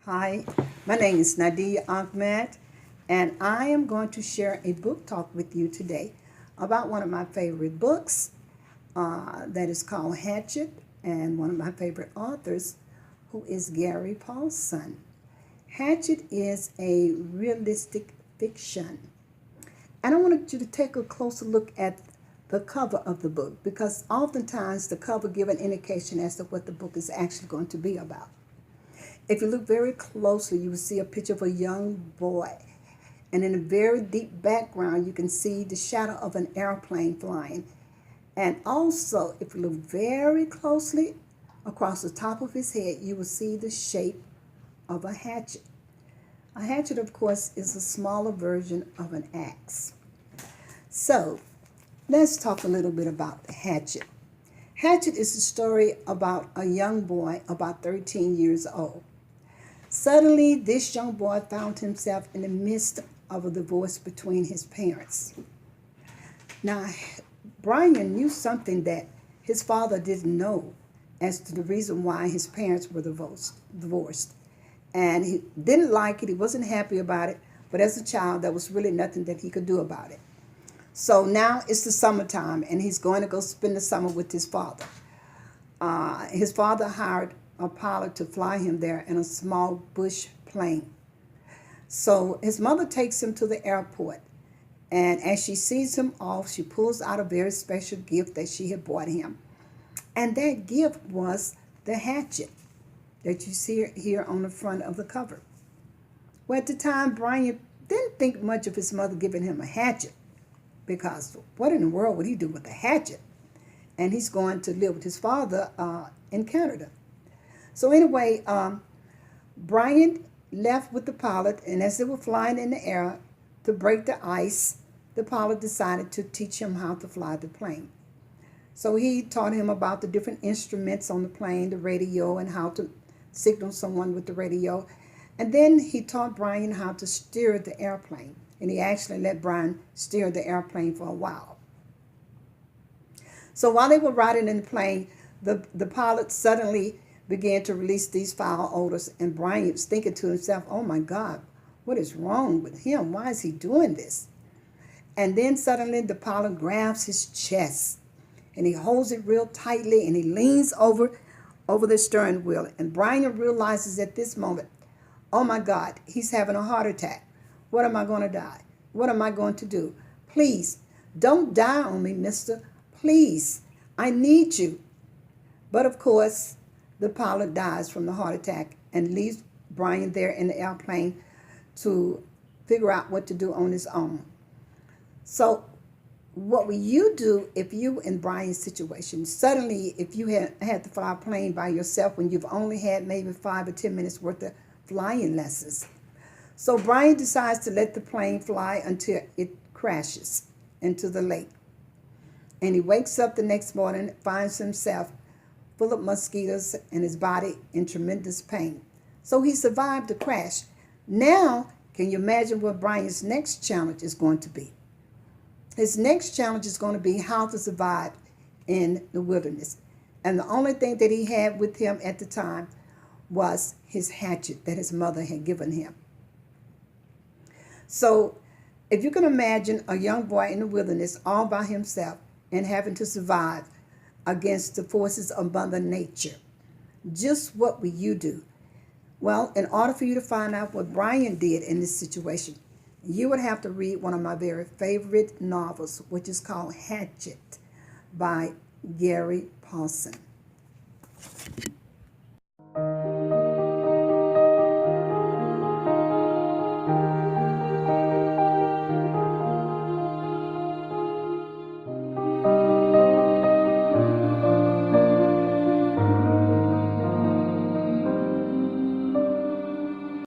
Hi, my name is Nadia Ahmed, and I am going to share a book talk with you today about one of my favorite books that is called Hatchet, and one of my favorite authors, who is Gary Paulson. Hatchet is a realistic fiction, and I wanted you to take a closer look at the cover of the book because oftentimes the cover gives an indication as to what the book is actually going to be about. If you look very closely, you will see a picture of a young boy. And in a very deep background, you can see the shadow of an airplane flying. And also, if you look very closely across the top of his head, you will see the shape of a hatchet. A hatchet, of course, is a smaller version of an axe. So, let's talk a little bit about the hatchet. Hatchet is a story about a young boy about 13 years old. Suddenly, this young boy found himself in the midst of a divorce between his parents. Now, Brian knew something that his father didn't know as to the reason why his parents were divorced. And he didn't like it, he wasn't happy about it, but as a child, there was really nothing that he could do about it. So now it's the summertime, and he's going to go spend the summer with his father. His father hired a pilot to fly him there in a small bush plane. So his mother takes him to the airport, and as she sees him off, she pulls out a very special gift that she had bought him. And that gift was the hatchet that you see here on the front of the cover. Well, at the time, Brian didn't think much of his mother giving him a hatchet, because what in the world would he do with a hatchet? And he's going to live with his father in Canada. So anyway, Brian left with the pilot, and as they were flying in the air to break the ice, the pilot decided to teach him how to fly the plane. So he taught him about the different instruments on the plane, the radio, and how to signal someone with the radio. And then he taught Brian how to steer the airplane. And he actually let Brian steer the airplane for a while. So while they were riding in the plane, the pilot suddenly began to release these foul odors, and Brian was thinking to himself, oh my God, what is wrong with him? Why is he doing this? And then suddenly the pilot grabs his chest, and he holds it real tightly, and he leans over the steering wheel. And Brian realizes at this moment, oh my God, he's having a heart attack. What am I going to die? What am I going to do? Please, don't die on me, mister. Please, I need you. But of course, the pilot dies from the heart attack and leaves Brian there in the airplane to figure out what to do on his own. So what would you do if you in Brian's situation? Suddenly, if you had to fly a plane by yourself when you've only had maybe 5 or 10 minutes worth of flying lessons. So Brian decides to let the plane fly until it crashes into the lake. And he wakes up the next morning, finds himself full of mosquitoes and his body in tremendous pain. So he survived the crash. Now, can you imagine what Brian's next challenge is going to be? His next challenge is going to be how to survive in the wilderness. And the only thing that he had with him at the time was his hatchet that his mother had given him. So if you can imagine a young boy in the wilderness all by himself and having to survive against the forces of Mother Nature, just what will you do? Well, in order for you to find out what Brian did in this situation, you would have to read one of my very favorite novels, which is called Hatchet by Gary Paulson.